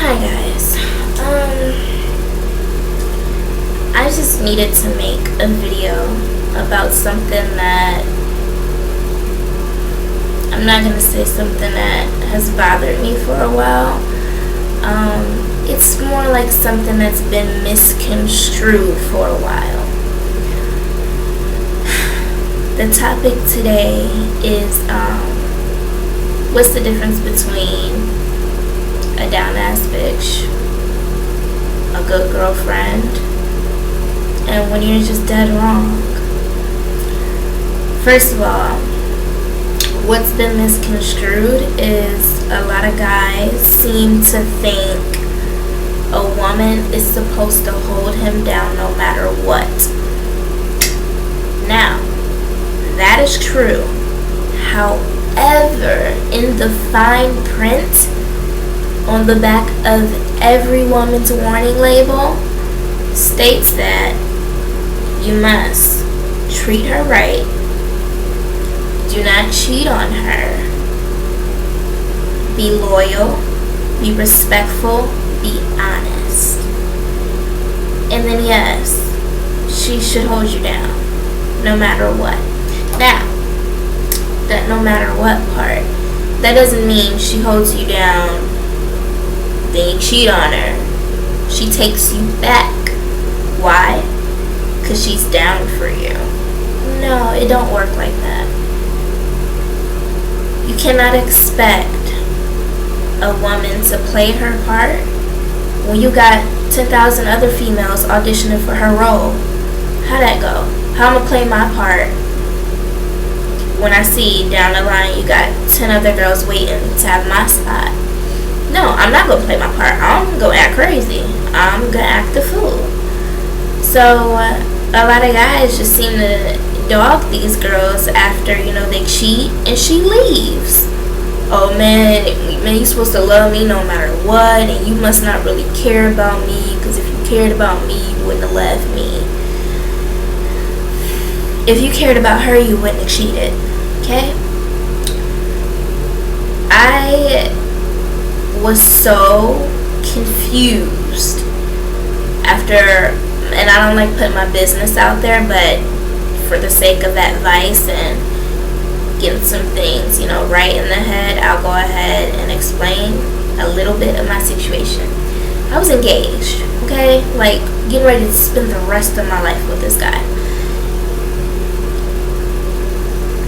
Hi guys. I just needed to make a video about something that I'm not gonna say something that has bothered me for a while. It's more like something that's been misconstrued for a while. The topic today is what's the difference between a down-ass bitch, a good girlfriend, and when you're just dead wrong. First of all, what's been misconstrued is a lot of guys seem to think a woman is supposed to hold him down no matter what. Now, that is true. However, in the fine print on the back of every woman's warning label states that you must treat her right, do not cheat on her, be loyal, be respectful, be honest. And then yes, she should hold you down no matter what. Now, that no matter what part, that doesn't mean she holds you down, then you cheat on her. She takes you back. Why? Because she's down for you. No, it don't work like that. You cannot expect a woman to play her part when you got 10,000 other females auditioning for her role. How'd that go? How I'ma play my part when I see down the line you got 10 other girls waiting to have my spot? No, I'm not gonna play my part. I'm gonna act crazy. I'm gonna act the fool. So a lot of guys just seem to dog these girls after, they cheat and she leaves. Oh man, you're supposed to love me no matter what, and you must not really care about me, because if you cared about me, you wouldn't have left me. If you cared about her, you wouldn't have cheated. Okay? I was so confused after, and I don't like putting my business out there, but for the sake of advice and getting some things, right in the head, I'll go ahead and explain a little bit of my situation. I was engaged, okay? Like, getting ready to spend the rest of my life with this guy.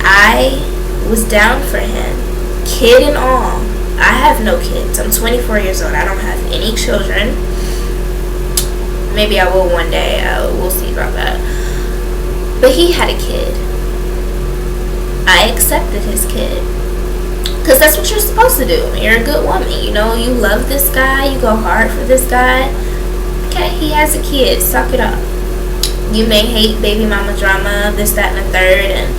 I was down for him, kid and all. I have no kids. I'm 24 years old. I don't have any children. Maybe I will one day. We'll see about that. But he had a kid. I accepted his kid. Because that's what you're supposed to do. You're a good woman. You love this guy. You go hard for this guy. Okay, he has a kid. Suck it up. You may hate baby mama drama, this, that, and the third. And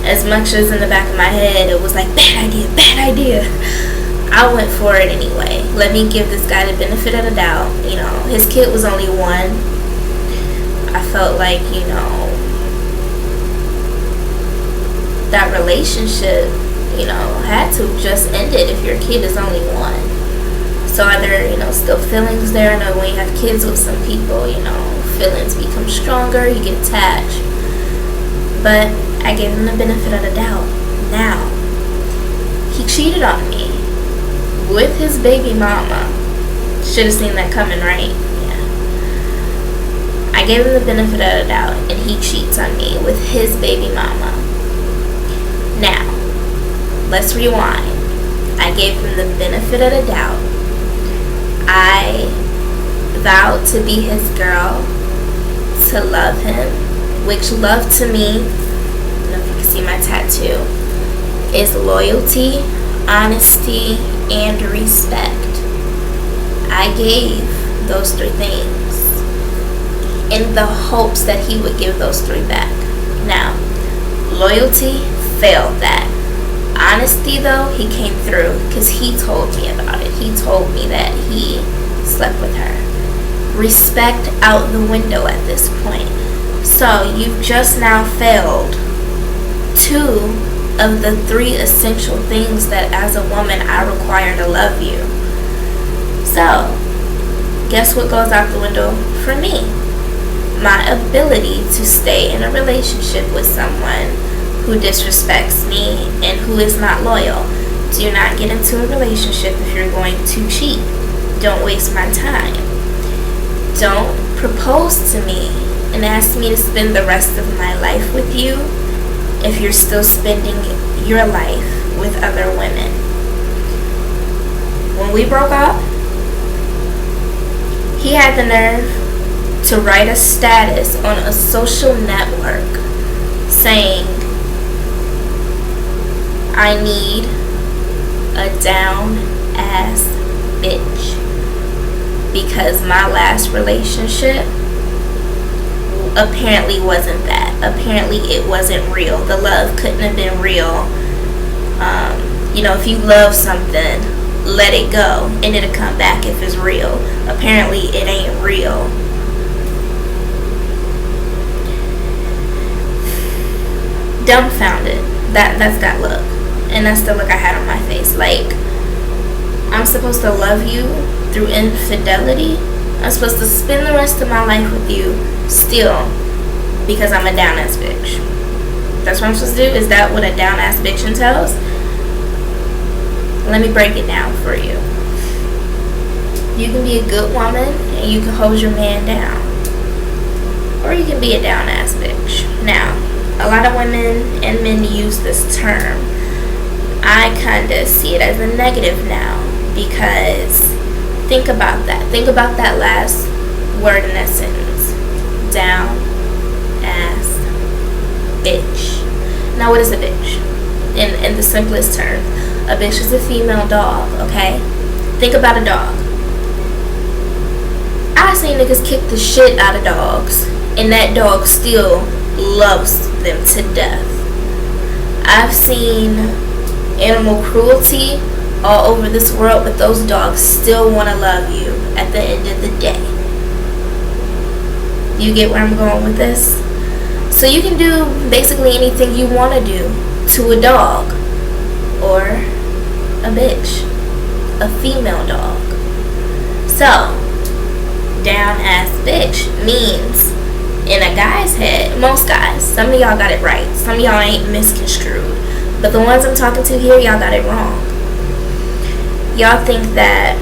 as much as in the back of my head, it was like, bad idea. I went for it anyway. Let me give this guy the benefit of the doubt. His kid was only one. I felt like, that relationship, had to just ended if your kid is only one. So either, still feelings there. I know when you have kids with some people, feelings become stronger, you get attached. But I gave him the benefit of the doubt. Now, he cheated on me with his baby mama. Should have seen that coming, right? Yeah. I gave him the benefit of the doubt, and he cheats on me with his baby mama. Now, let's rewind. I gave him the benefit of the doubt. I vowed to be his girl, to love him, which love to me, I don't know if you can see my tattoo, is loyalty, honesty, and respect. I gave those three things in the hopes that he would give those three back. Now, loyalty failed that. Honesty, though, he came through because he told me about it. He told me that he slept with her. Respect out the window at this point. So you've just now failed two of the three essential things that as a woman I require to love you. So guess what goes out the window for me? My ability to stay in a relationship with someone who disrespects me and who is not loyal. Do not get into a relationship if you're going to cheat. Don't waste my time. Don't propose to me and ask me to spend the rest of my life with you if you're still spending your life with other women. When we broke up, he had the nerve to write a status on a social network saying, I need a down ass bitch, because my last relationship apparently wasn't that. Apparently it wasn't real. The love couldn't have been real. If you love something, let it go and it'll come back if it's real. Apparently it ain't real. Dumbfounded. That's that look. And that's the look I had on my face. Like, I'm supposed to love you through infidelity? I'm supposed to spend the rest of my life with you still because I'm a down ass bitch? That's what I'm supposed to do? Is that what a down ass bitch entails? Let me break it down for you. You can be a good woman and you can hold your man down. Or you can be a down ass bitch. Now, a lot of women and men use this term. I kind of see it as a negative now, because think about that. Think about that last word in that sentence. Down ass bitch. Now, what is a bitch? In the simplest term, a bitch is a female dog, okay? Think about a dog. I've seen niggas kick the shit out of dogs, and that dog still loves them to death. I've seen animal cruelty all over this world, but those dogs still want to love you at the end of the day. You get where I'm going with this? So you can do basically anything you want to do to a dog or a bitch, a female dog. So, down ass bitch means, in a guy's head, most guys, some of y'all got it right, some of y'all ain't misconstrued, but the ones I'm talking to here, y'all got it wrong. Y'all think that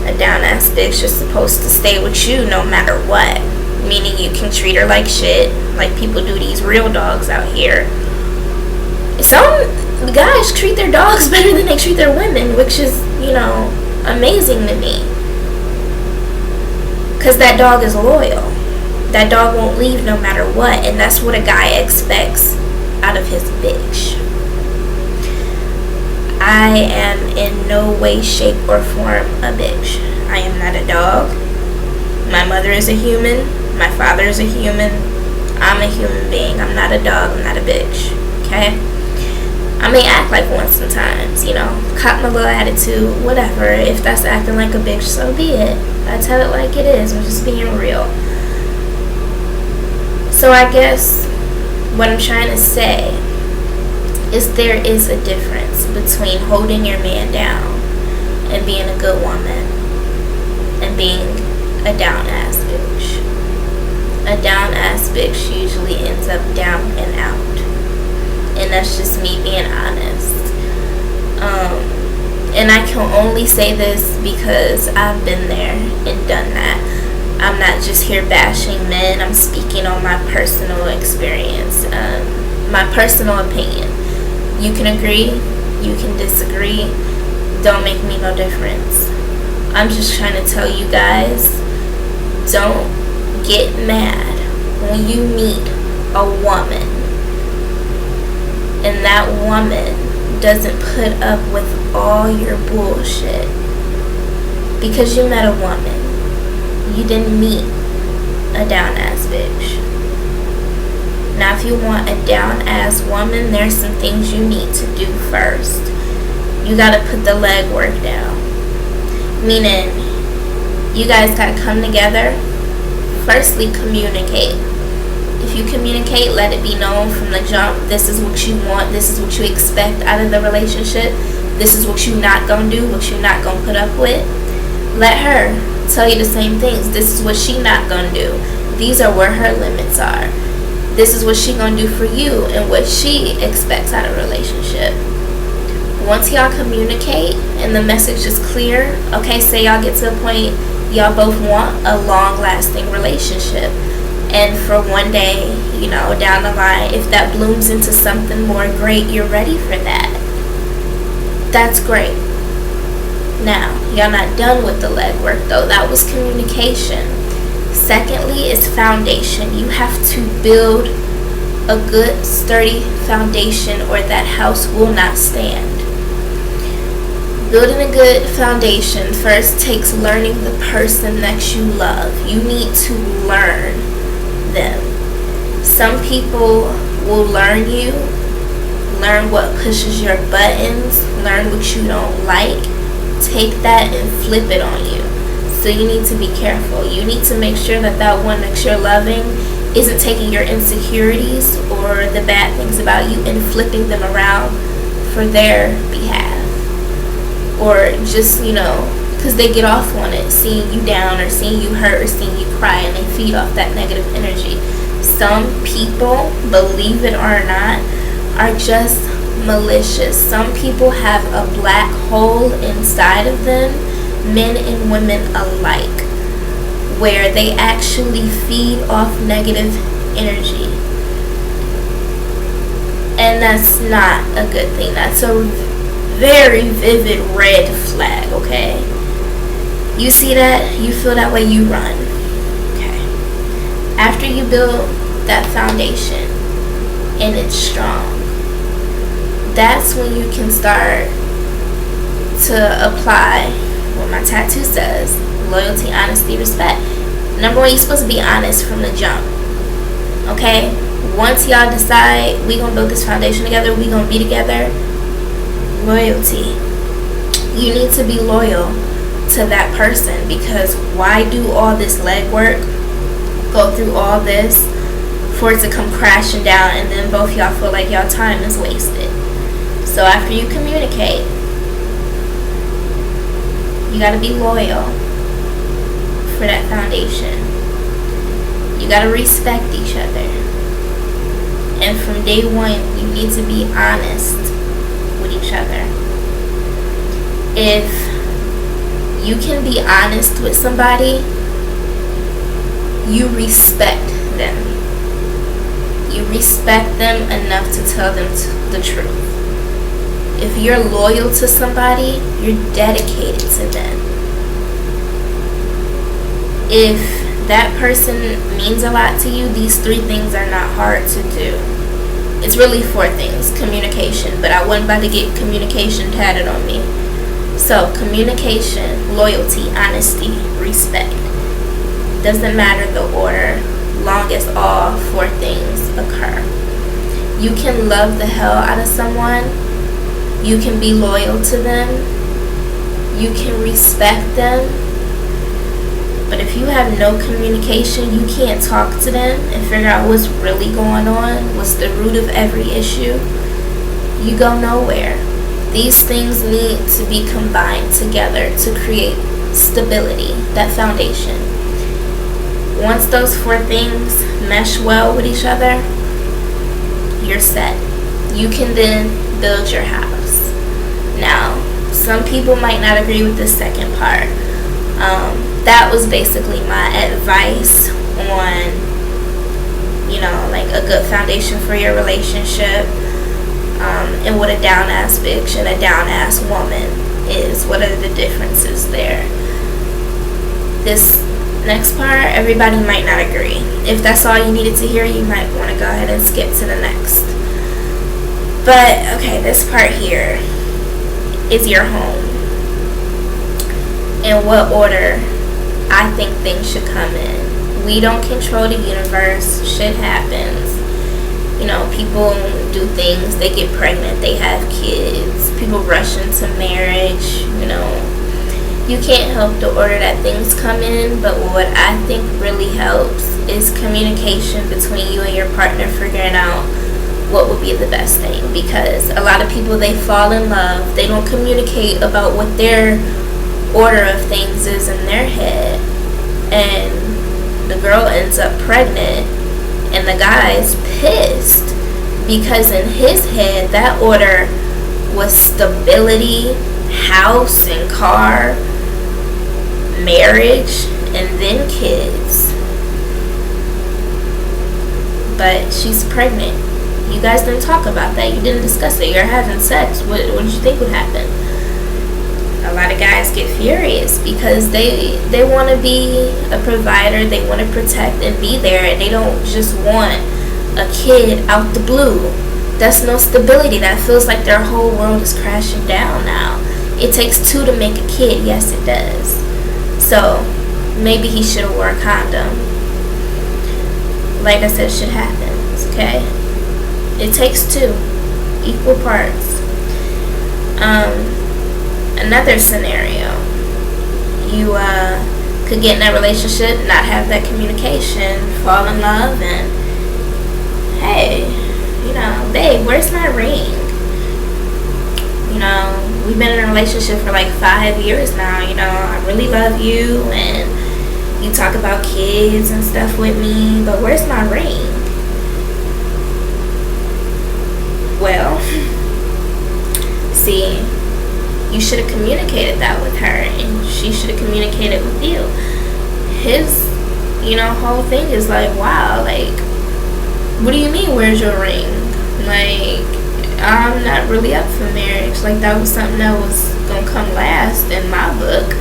a down ass bitch is supposed to stay with you no matter what, meaning you can treat her like shit, like people do these real dogs out here. Some guys treat their dogs better than they treat their women, which is, amazing to me. Because that dog is loyal. That dog won't leave no matter what, and that's what a guy expects out of his bitch. I am in no way, shape, or form a bitch. I am not a dog. My mother is a human. My father is a human. I'm a human being. I'm not a dog. I'm not a bitch. Okay? I may act like one sometimes, cop my little attitude, whatever. If that's acting like a bitch, so be it. I tell it like it is. I'm just being real. So I guess what I'm trying to say is there is a difference between holding your man down and being a good woman and being a down ass bitch. A down ass bitch usually ends up down and out. And that's just me being honest. And I can only say this because I've been there and done that. I'm not just here bashing men. I'm speaking on my personal experience, my personal opinion. You can agree, you can disagree. Don't make me no difference. I'm just trying to tell you guys, don't get mad when you meet a woman and that woman doesn't put up with all your bullshit. Because you met a woman. You didn't meet a down ass bitch. Now if you want a down ass woman, there's some things you need to do first. You gotta put the legwork down. Meaning, you guys gotta come together. Firstly, communicate. If you communicate, let it be known from the jump, this is what you want, this is what you expect out of the relationship, this is what you not gonna do, what you not gonna put up with. Let her tell you the same things. This is what she not gonna do. These are where her limits are. This is what she gonna do for you and what she expects out of a relationship. Once y'all communicate and the message is clear, okay, say y'all get to a point y'all both want a long-lasting relationship, and for one day, down the line, if that blooms into something more great, you're ready for that. That's great. Now, y'all not done with the legwork though. That was communication. Secondly is foundation. You have to build a good, sturdy foundation or that house will not stand. Building a good foundation first takes learning the person that you love. You need to learn them. Some people will learn you, learn what pushes your buttons, learn what you don't like, take that and flip it on you. So you need to be careful. You need to make sure that that one that you're loving isn't taking your insecurities or the bad things about you and flipping them around for their behalf. Or just, because they get off on it, seeing you down or seeing you hurt or seeing you cry, and they feed off that negative energy. Some people, believe it or not, are just malicious. Some people have a black hole inside of them, men and women alike, where they actually feed off negative energy. And that's not a good thing. That's a very vivid red flag, okay? You see that, you feel that way, you run. Okay. After you build that foundation and it's strong, that's when you can start to apply what my tattoo says: loyalty, honesty, respect. Number one, you're supposed to be honest from the jump. Okay? Once y'all decide we gonna build this foundation together, we gonna be together, loyalty. You need to be loyal to that person, because why do all this legwork, go through all this for it to come crashing down and then both y'all feel like y'all time is wasted? So after you communicate, you gotta be loyal for that foundation. You gotta respect each other. And from day one, you need to be honest with each other. If you can be honest with somebody, you respect them. You respect them enough to tell them the truth. If you're loyal to somebody, you're dedicated to them. If that person means a lot to you, these 3 things are not hard to do. It's really 4 things. Communication, but I wasn't about to get communication tatted on me. So communication, loyalty, honesty, respect. Doesn't matter the order, long as all 4 things occur. You can love the hell out of someone. You can be loyal to them. You can respect them. But if you have no communication, you can't talk to them and figure out what's really going on, what's the root of every issue, you go nowhere. These things need to be combined together to create stability, that foundation. Once those 4 things mesh well with each other, you're set. You can then build your house. Now, some people might not agree with the second part. That was basically my advice on, like a good foundation for your relationship, and what a down-ass bitch and a down-ass woman is. What are the differences there? This next part, everybody might not agree. If that's all you needed to hear, you might want to go ahead and skip to the next. But, okay, this part here is your home. In what order I think things should come in. We don't control the universe. Shit happens. People do things. They get pregnant. They have kids. People rush into marriage. You can't help the order that things come in. But what I think really helps is communication between you and your partner, figuring out what would be the best thing. Because a lot of people, they fall in love. They don't communicate about what their order of things is in their head, and the girl ends up pregnant, and the guy's pissed because in his head that order was stability, house and car, marriage, and then kids. But she's pregnant. You guys didn't talk about that. You didn't discuss it. You're having sex. What did you think would happen? A lot of guys get furious because they want to be a provider. They want to protect and be there, and they don't just want a kid out the blue. That's no stability. That feels like their whole world is crashing down now. It takes two to make a kid. Yes, it does. So maybe he should have wore a condom. Like I said, shit happens, okay? It takes two, equal parts. Another scenario, you could get in that relationship, not have that communication, fall in love, and hey, babe, where's my ring? We've been in a relationship for like 5 years now. I really love you, and you talk about kids and stuff with me, but where's my ring? Well, see, you should have communicated that with her, and she should have communicated with you. His, whole thing is like, wow, like, what do you mean, where's your ring? Like, I'm not really up for marriage. Like, that was something that was gonna come last in my book.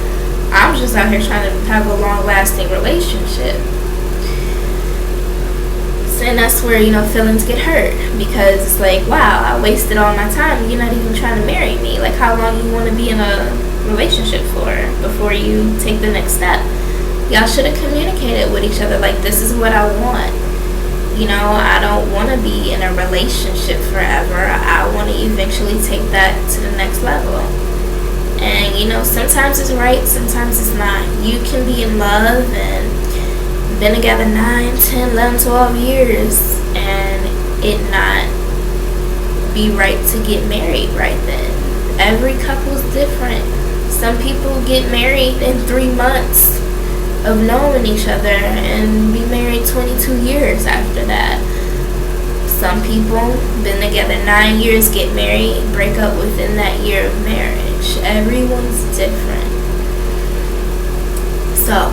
I'm just out here trying to have a long-lasting relationship. And that's where, feelings get hurt, because it's like, wow, I wasted all my time. You're not even trying to marry me. Like, how long you want to be in a relationship for before you take the next step? Y'all should have communicated with each other, like, this is what I want. I don't want to be in a relationship forever. I want to eventually take that to the next level. And, sometimes it's right, sometimes it's not. You can be in love and been together 9, 10, 11, 12 years and it not be right to get married right then. Every couple's different. Some people get married in 3 months of knowing each other and be married 22 years after that. Some people been together 9 years, get married, break up within that year of marriage. Everyone's different. So,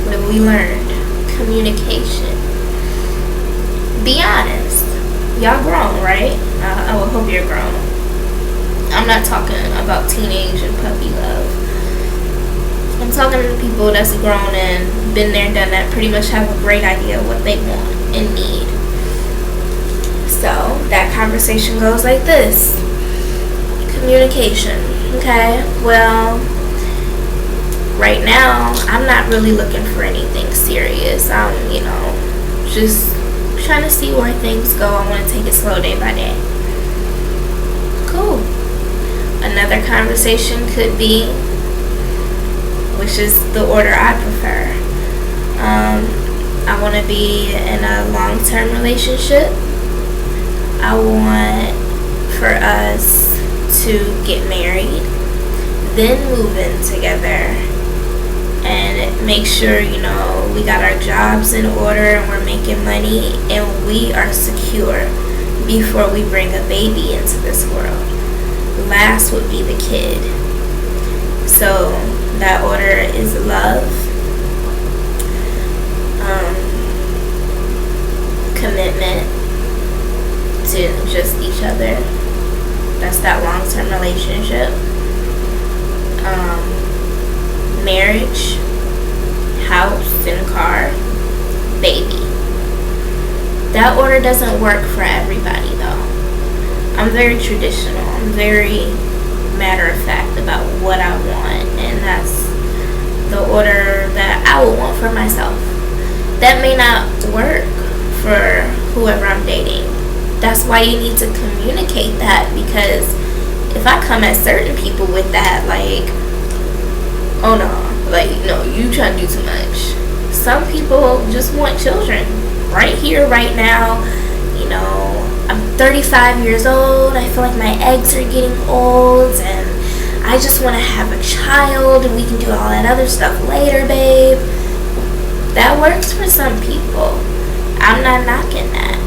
what have we learned? Communication. Be honest. Y'all grown, right? I would hope you're grown. I'm not talking about teenage and puppy love. I'm talking to people that's grown and been there, done that, pretty much have a great idea of what they want and need. So, that conversation goes like this. Communication. Okay, well, right now, I'm not really looking for anything serious. I'm, just trying to see where things go. I want to take it slow day by day. Cool. Another conversation could be, which is the order I prefer. I want to be in a long-term relationship. I want for us to get married, then move in together, and make sure, we got our jobs in order and we're making money and we are secure before we bring a baby into this world. Last would be the kid. So that order is love, commitment to just each other. That's that long-term relationship. Marriage, house and car, baby. That order doesn't work for everybody though. I'm very traditional. I'm very matter of fact about what I want, and that's the order that I would want for myself. That may not work for whoever I'm dating. That's why you need to communicate that, because if I come at certain people with that, like, oh no, like, no, you trying to do too much. Some people just want children right here, right now. I'm 35 years old. I feel like my eggs are getting old, and I just want to have a child and we can do all that other stuff later, babe. That works for some people. I'm not knocking that.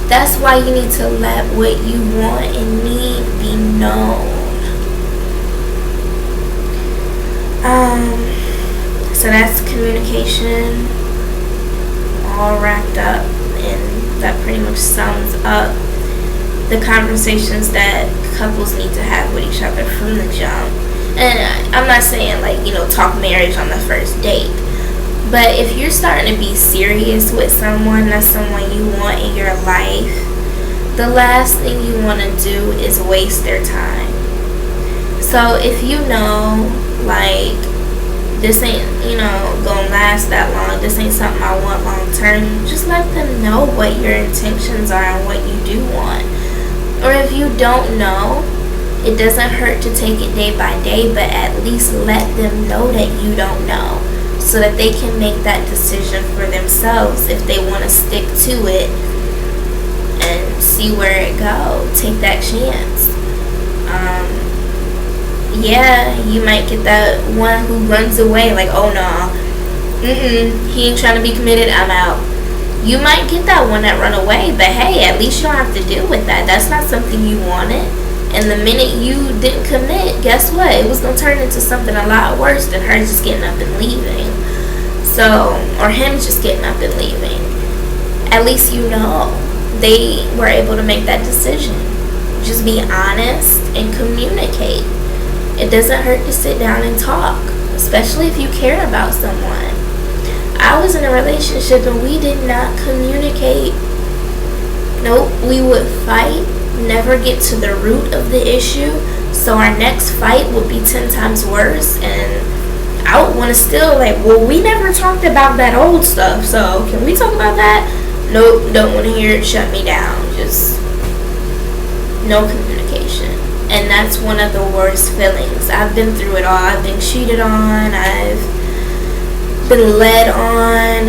That's why you need to let what you want and need be known. So that's communication all wrapped up, and that pretty much sums up the conversations that couples need to have with each other from the jump. And I'm not saying talk marriage on the first date, but if you're starting to be serious with someone, that's someone you want in your life, the last thing you want to do is waste their time. So if you know, this ain't, gonna last that long, this ain't something I want long term, just let them know what your intentions are and what you do want. Or if you don't know, it doesn't hurt to take it day by day, but at least let them know that you don't know, so that they can make that decision for themselves if they want to stick to it and see where it goes. Take that chance. Yeah, you might get that one who runs away oh no, he ain't trying to be committed, I'm out. You might get that one that run away, but hey, at least you don't have to deal with that. That's not something you wanted. And the minute you didn't commit, guess what? It was going to turn into something a lot worse than her just getting up and leaving. So, or him just getting up and leaving. At least you know they were able to make that decision. Just be honest and communicate. It doesn't hurt to sit down and talk, especially if you care about someone. I was in a relationship and we did not communicate. Nope, we would fight, never get to the root of the issue, so our next fight would be 10 times worse, and I would want to still we never talked about that old stuff, so can we talk about that? Nope, don't want to hear it, shut me down. Just no communication. And that's one of the worst feelings. I've been through it all. I've been cheated on, I've been led on,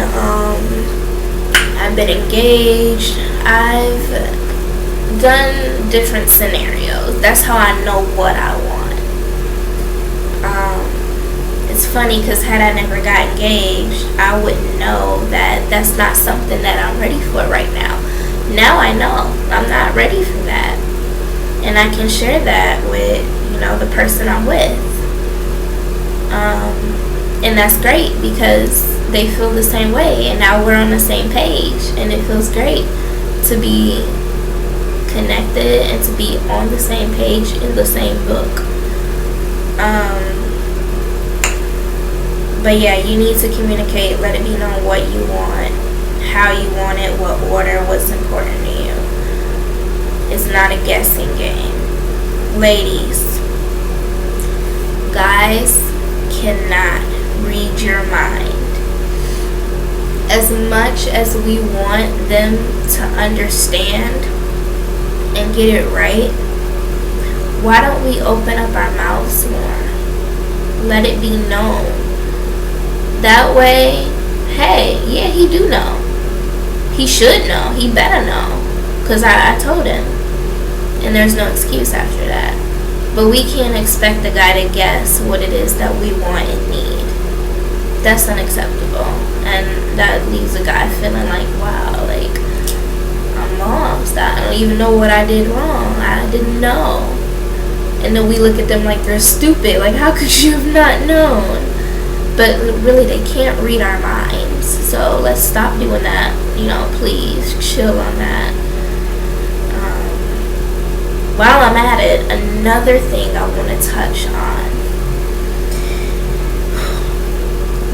I've been engaged, I've done different scenarios. That's how I know what I want. It's funny because had I never got engaged, I wouldn't know that that's not something that I'm ready for right now. Now I know I'm not ready for that, and I can share that with the person I'm with. And that's great because they feel the same way, and now we're on the same page, and it feels great to be connected and to be on the same page in the same book. But yeah, you need to communicate, let it be known what you want, how you want it, what order, what's important to you. It's not a guessing game. Ladies, guys cannot read your mind. As much as we want them to understand and get it right, why don't we open up our mouths more? Let it be known. That way, hey, yeah, he do know. He should know. He better know. Because I told him. And there's no excuse after that. But we can't expect the guy to guess what it is that we want and need. That's unacceptable. And that leaves a guy feeling wow, I'm lost. I don't even know what I did wrong. I didn't know. And then we look at them like they're stupid. How could you have not known? But really, they can't read our minds. So let's stop doing that. Please chill on that. While I'm at it, another thing I want to touch on.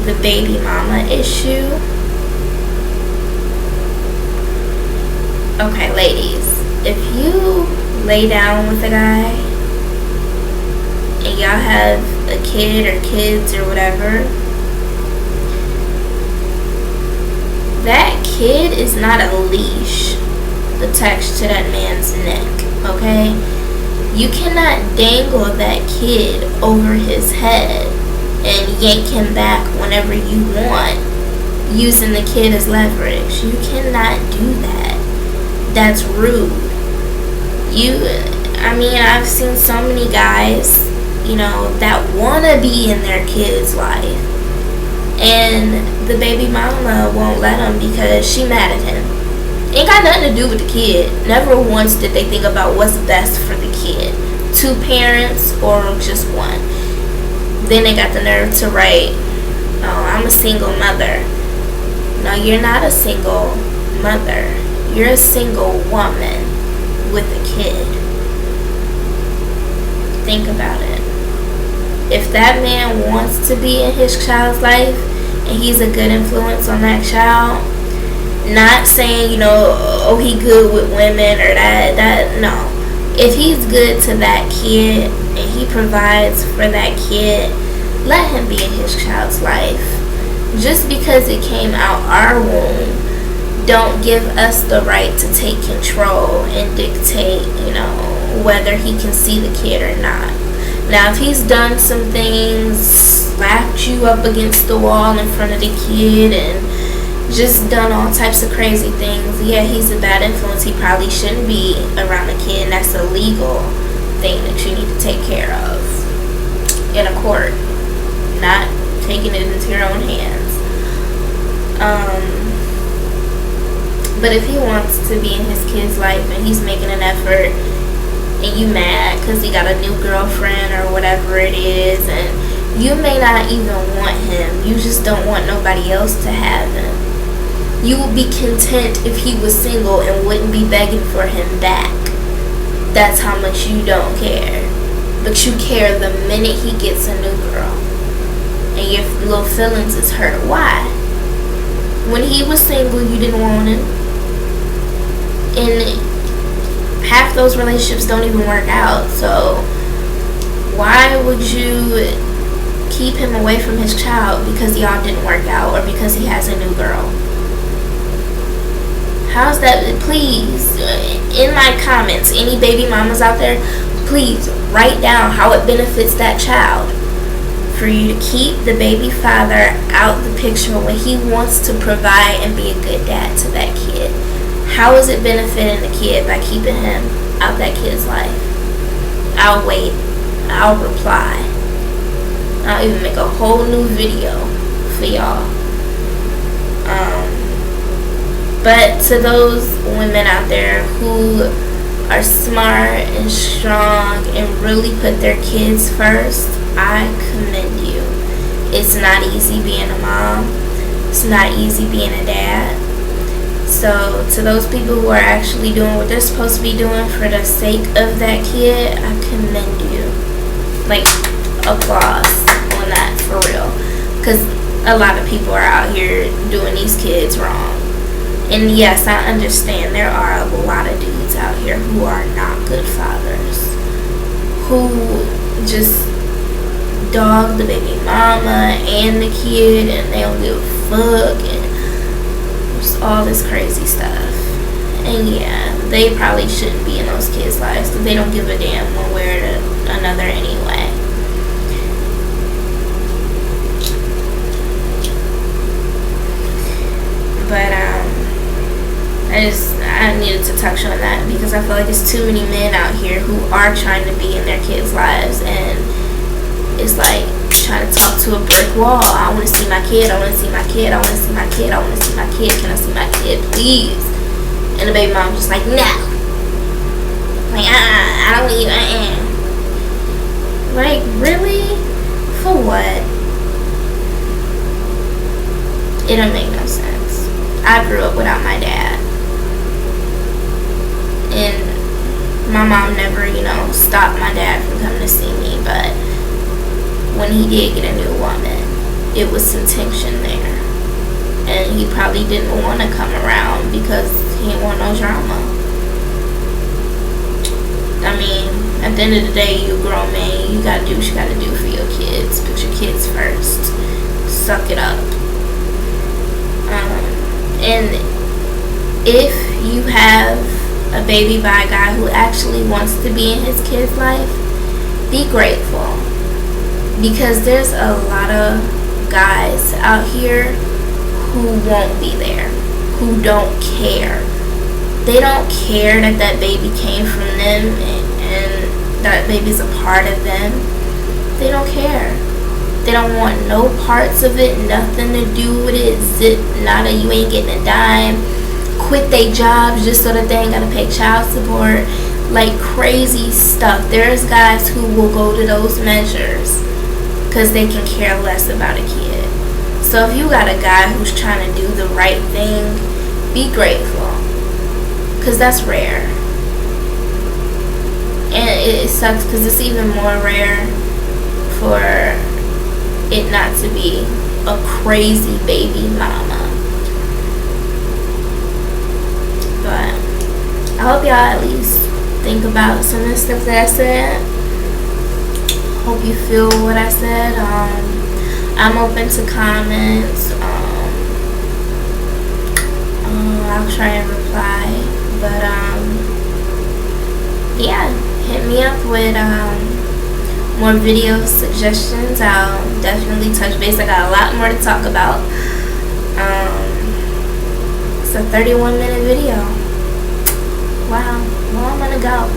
The baby mama issue. Okay, ladies, if you lay down with a guy and y'all have a kid or kids or whatever, that kid is not a leash attached to that man's neck, okay? You cannot dangle that kid over his head and yank him back whenever you want, using the kid as leverage. You cannot do that. That's rude. I've seen so many guys that want to be in their kid's life. And the baby mama won't let them because she mad at him. Ain't got nothing to do with the kid. Never once did they think about what's best for the kid. 2 parents or just one. Then they got the nerve to write, "Oh, I'm a single mother." No, you're not a single mother. You're a single woman with a kid. Think about it. If that man wants to be in his child's life and he's a good influence on that child, not saying, oh, he good with women or that, no. If he's good to that kid and he provides for that kid, let him be in his child's life. Just because it came out our womb, don't give us the right to take control and dictate, whether he can see the kid or not. Now, if he's done some things, slapped you up against the wall in front of the kid and just done all types of crazy things, yeah, he's a bad influence. He probably shouldn't be around the kid, and that's a legal thing that you need to take care of in a court, not taking it into your own hands. But if he wants to be in his kid's life and he's making an effort and you mad because he got a new girlfriend or whatever it is, and you may not even want him, you just don't want nobody else to have him. You would be content if he was single and wouldn't be begging for him back. That's how much you don't care. But you care the minute he gets a new girl. And your little feelings is hurt. Why? When he was single, you didn't want him. And half those relationships don't even work out. So why would you keep him away from his child because y'all didn't work out or because he has a new girl? How's that? Please, in my comments, any baby mamas out there, please write down how it benefits that child for you to keep the baby father out the picture when he wants to provide and be a good dad to that kid. How is it benefiting the kid by keeping him out that kid's life? I'll wait. I'll reply. I'll even make a whole new video for y'all. But to those women out there who are smart and strong and really put their kids first, I commend you. It's not easy being a mom. It's not easy being a dad. So to those people who are actually doing what they're supposed to be doing for the sake of that kid, I commend you. Like, applause on that, for real. Because a lot of people are out here doing these kids wrong. And yes, I understand there are a lot of dudes out here who are not good fathers, who just dog the baby mama and the kid, and they don't give a fuck, and just all this crazy stuff. And yeah, they probably shouldn't be in those kids' lives because they don't give a damn one way or another anyway. But I needed to touch on that because I feel like there's too many men out here who are trying to be in their kids' lives, and it's like trying to talk to a brick wall. I want to see my kid, I want to see my kid, I want to see my kid, I want to see my kid, can I see my kid, please? And the baby mom's just like, no. Like, I don't need, Like, really? For what? It don't make no sense. I grew up without my dad. And my mom never, stopped my dad from coming to see me. But when he did get a new woman, it was some tension there. And he probably didn't want to come around because he didn't want no drama. I mean, at the end of the day, you a grown man. You gotta do what you gotta do for your kids. Put your kids first. Suck it up. And if you have a baby by a guy who actually wants to be in his kid's life, be grateful. Because there's a lot of guys out here who won't be there, who don't care. They don't care that that baby came from them and that baby's a part of them. They don't care. They don't want no parts of it, nothing to do with it. Zip, nada, you ain't getting a dime. Quit their jobs just so that they ain't gotta pay child support. Like crazy stuff. There's guys who will go to those measures because they can care less about a kid. So if you got a guy who's trying to do the right thing, be grateful, because that's rare. And it sucks because it's even more rare for it not to be a crazy baby mama. But I hope y'all at least think about some of the stuff that I said. Hope you feel what I said. I'm open to comments. I'll try and reply. But yeah, hit me up with more video suggestions. I'll definitely touch base. I got a lot more to talk about. It's a 31-minute video. Wow. Well, I'm gonna go.